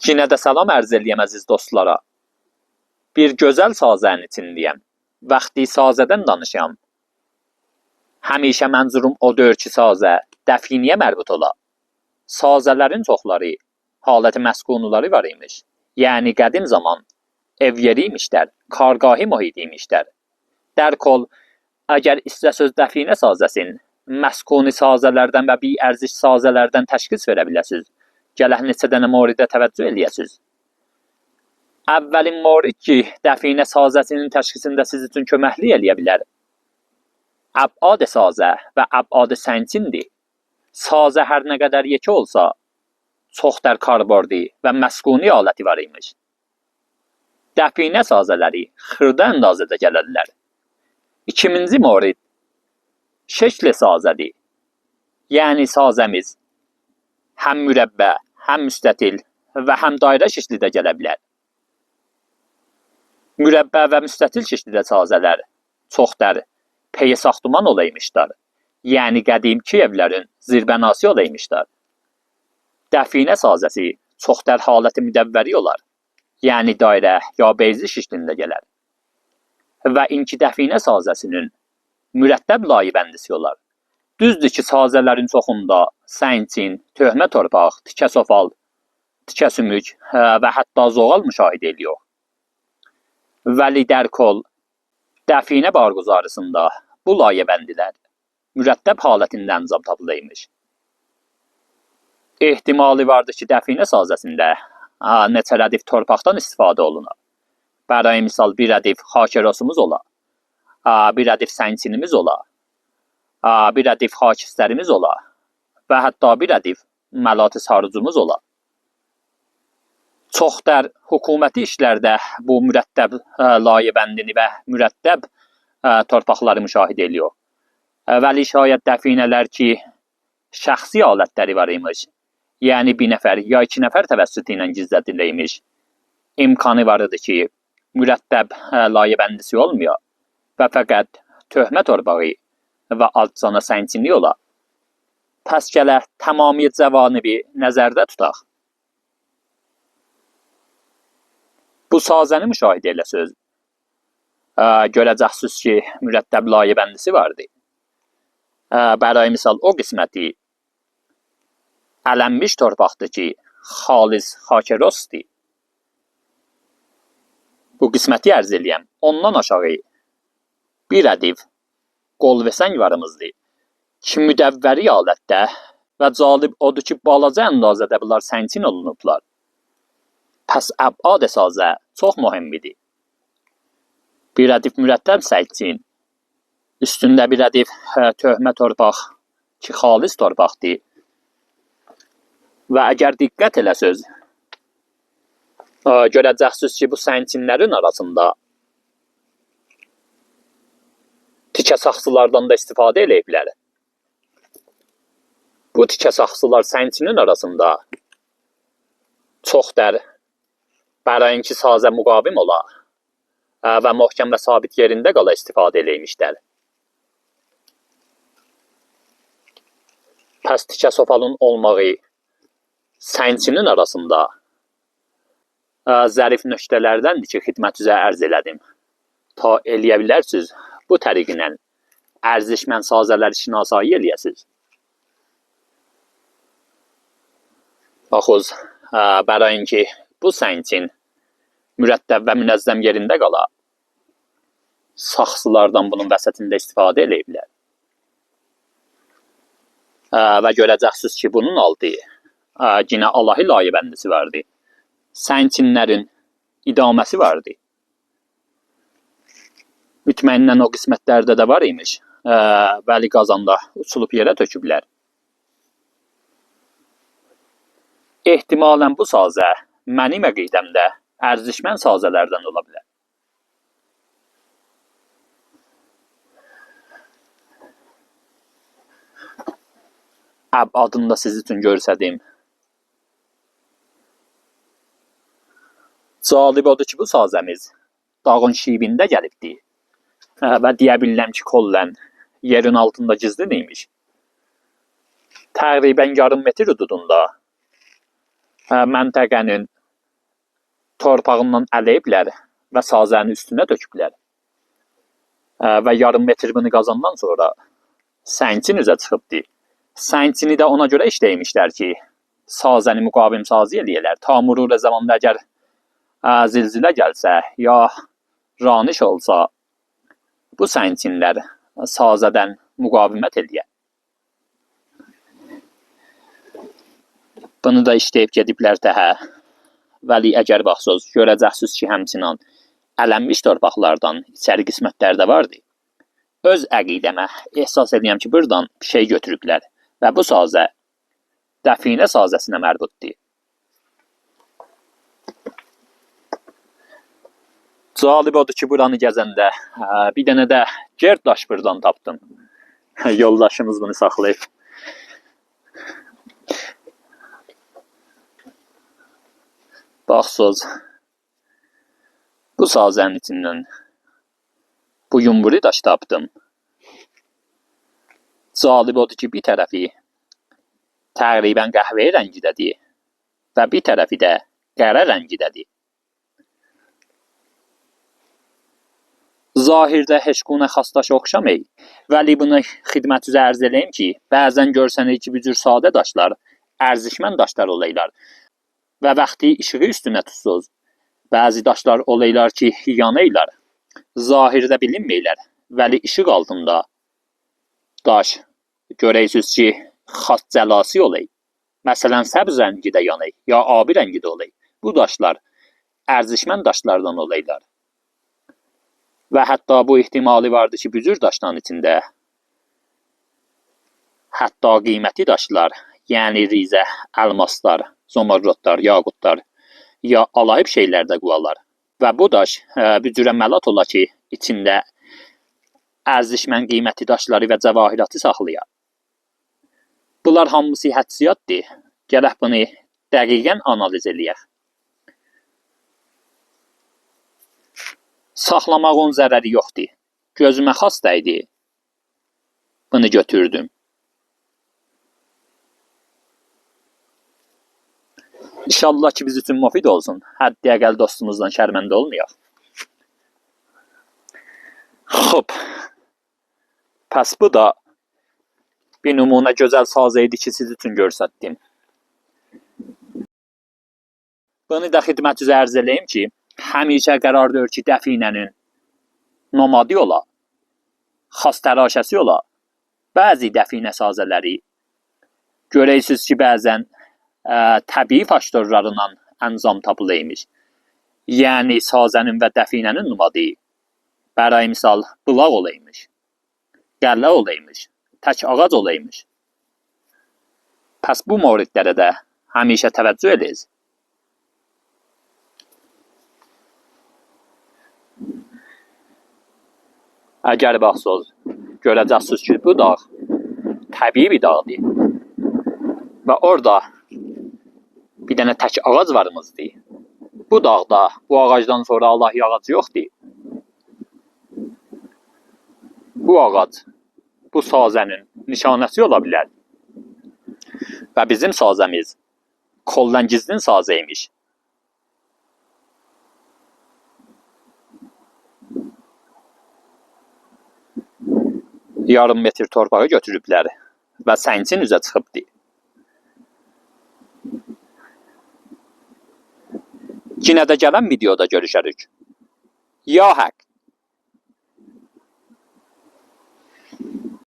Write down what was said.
Yine də salam ərz eləyəm əziz dostlara. Bir gözəl sazənin içindəyəm. Vaxtı sazədən danışam. Həmişə mənzurum odur ki, sazə dəfiniyə mərbut ola. Sazələrin çoxları, haləti məskunuları var imiş. Yəni qədim zaman ev yeri imişlər, kargahı mühiti imişlər. Dərkol, əgər istəsöz dəfinə sazəsin, məskuni sazələrdən və bir ərziş sazələrdən təşxis verə biləsiz. Gələk neçə dənə moridə təvəccüh eləyəsiz. Əvvəlin morid ki, dəfinə sazəsinin təşxisində siz üçün köməkli eləyə bilər. Əbad sazə və əbad səncindir. Sazə hər nə qədər yekə olsa, çoxdər karbordi və məskuni aləti var imiş. Dəfinə sazələri xırda əndazədə gələrlər. İkinci morid şəkli sazədir. Yəni sazəmiz həm mürəbbə, həm müstətil və həm dairə şəklidə gələ bilər. Mürəbbə və müstətil şəklidə sazələr çoxdər peyi saxtuman olaymışlar. Yəni qədimki evlərin zirbənası olaymışlar. Dəfinə sazəsi çoxdər haləti müdəvvəri olar. Yəni dairə ya beyzi şəklində gələr. Və inki dəfinə sazəsinin mürəttəb layıbəndisi olar. Düzdür ki, sazələrin çoxunda səncin, töhmə torpaq, tikə sofal, tikə sümük və hətta zoğal müşahidə ediyor. Vəli dərkol, dəfinə barquzarısında bu layəbəndilər mürəttəb halətində əncam tapılıymış. Ehtimali vardır ki, dəfinə sazəsində neçə rədif torpaqdan istifadə olunur. Bərəy misal bir rədif xakerosumuz ola, bir rədif səncinimiz ola, bir rədif xakistərimiz ola və hətta bir rədif məlat-ı sarıcımız ola. Çoxdər hökuməti işlərdə bu mürəttəb layəbəndini və mürəttəb torpaqları müşahidə ediyor. Vəli şayət dəfinələr ki, şəxsi alətləri var imiş, yəni bir nəfər ya iki nəfər təvəssütü ilə gizlədiləymiş, imkanı var idi ki, mürəttəb layəbəndisi olmuyor və fəqət töhmə torpağı və altcana səncinli ola. Pəs gələ tamamiyyət cəvanibi nəzərdə tutaq. Bu sazəni müşahidə eləsöz, görəcəksiniz ki, mürəttəb layəbəndisi vardı. Bərəy misal o qisməti ələnmiş torpaqdır ki, xalis xakerosdur. Bu qisməti ərz eləyəm. Ondan aşağı bir rədif qol və səng varımızdır ki, müdəvvəri alətdə və calib odur ki, balaca əndazədə bunlar səncin olunublar. Pəs əbad sazə çox mühümmidir. Bir rədif mürəttəb səncin, üstündə bir rədif töhmə torpaq ki, xalis torpaqdır. Və əgər diqqət eləsöz, görəcəksiniz ki, bu səncinlərin arasında tikə saxsılardan da istifadə eləyiblər. Bu tikə saxsılar səncinin arasında çoxdər bərayinki sazə müqavim ola və möhkəm və sabit yerində qala istifadə eləymişlər. Pəs tikə sofalın olmağı səncinin arasında zərif nöqtələrdəndir ki, xidmət üzrə ərz elədim. Ta eləyə bilərsiniz, bu təriqlə ərzişmən sazələri şinasayı eləyəsiz. Baxız, bərayın ki, bu səncin mürəttəb və münəzzəm yerində qala, saxsılardan bunun vəsətində istifadə eləyiblər. Və görəcəksiniz ki, bunun altı yine Allahi layıbəndisi vardı. Səncinlərin idaməsi vardı. Mütməinnən o qismətlərdə də var imiş. Vəli qazanda uçulub yerə töküblər. Ehtimalən bu sazə mənim əqidəmdə ərzişmən sazələrdən ola bilər. Əbadını da siz üçün görsədim. Calib odur ki, bu sazəmiz dağın şibində gəlibdir və deyə bilirəm ki, kollən yerin altında gizli neymiş. Təqribən yarım metr hududunda məntəqənin torpağından ələyiblər və sazənin üstünə döküblər. Və yarım metr bunu qazandan sonra sənçin üzə çıxıbdı. Sənçini də ona görə işləymişlər ki, sazəni müqavim sazı eləyələr. Ta murur zamanında əgər zilzilə gəlsə, ya raniş olsa, bu sənçinlər sazədən müqavimət eləyər. Bunu da işləyib gediblər təhə. Vəli əgər baxsız, görəcəksiniz ki, həmçinin ələnmiş torpaqlardan içəri qismətlərdə vardı. Öz əqidəmə ehsas edirəm ki, buradan bir şey götürüblər və bu sazə dəfinə sazəsinə mərbutdur. Cəlib odur ki, buranı gəzəndə bir dənə də gerd daş buradan tapdım. Yoldaşımız bunu saxlayıb. Baxsız, bu sazənin içindən bu yumru daş tapdım. Cəlib odur ki, bir tərəfi təqribən qəhvəyi rəngidədir və bir tərəfi də qərə rəngidədir. Zahirdə heç quna xas daşa oxşamır, vəli bunu xidmət üzə ərz eləyim ki, bəzən görsənir ki, bu cür sadə daşlar ərzişmən daşlar olaylar və vaxtı işığı üstünə tutsuz. Bəzi daşlar olaylar ki, yanaylar, zahirdə bilinməylər, vəli işıq altında daş görəysiniz ki, xas cəlası olay. Məsələn, səbz rəngidə yanay, ya abi rəngidə olay. Bu daşlar ərzişmən daşlardan olaylar. Və hətta bu ehtimali vardı ki, bu cür daşların içində hətta qiyməti daşlar, yəni rizə, əlmaslar, zomorrodlar, yaqutlar, ya alayıb şeylər də qoyarlar. Və bu daş bu cürə məlat ola ki, içində ərzişmən qiyməti daşları və cəvahiratı saxlayar. Bunlar hamısı hədsiyatdır. Gərək bunu dəqiqən analiz eləyək. Saxlamağın zərəri yoxdur. Gözümə xas dəydi. Bunu götürdüm. İnşallah ki, biz üçün müfid olsun. Həddi əqəl dostumuzdan şərməndə olmayaq. Xoş. Pəs bu da bir nümunə gözəl sazə idi ki, siz üçün göstərdim. Bunu da xidmət üzə ərz eləyim ki, həmişə qərardır ki, dəfinənin nomadi ola, xas təraşəsi ola. Bəzi dəfinə sazələri görəysiniz ki, bəzən təbii faktorlarından əncam tapılıymış. Yəni, sazənin və dəfinənin nomadi, bərəy misal, bulaq olaymış, qəllə olaymış, tək ağac olaymış. Pəs bu moridlərə də həmişə təvəccüh ediniz. Əgər baxsız, görəcəksiniz ki, bu dağ təbii bir dağdır. Və orada bir dənə tək ağac varımızdır. Bu dağda, bu ağacdan sonra Allah ağacı yoxdur. Bu ağac, bu sazənin nişanəsi ola bilər. Və bizim sazəmiz Kolləngizlin sazəymiş. Yarım metr torpağı götürüblər və sənçin üzə çıxıbdır. Yenə də gələn videoda görüşərik. Ya haqq.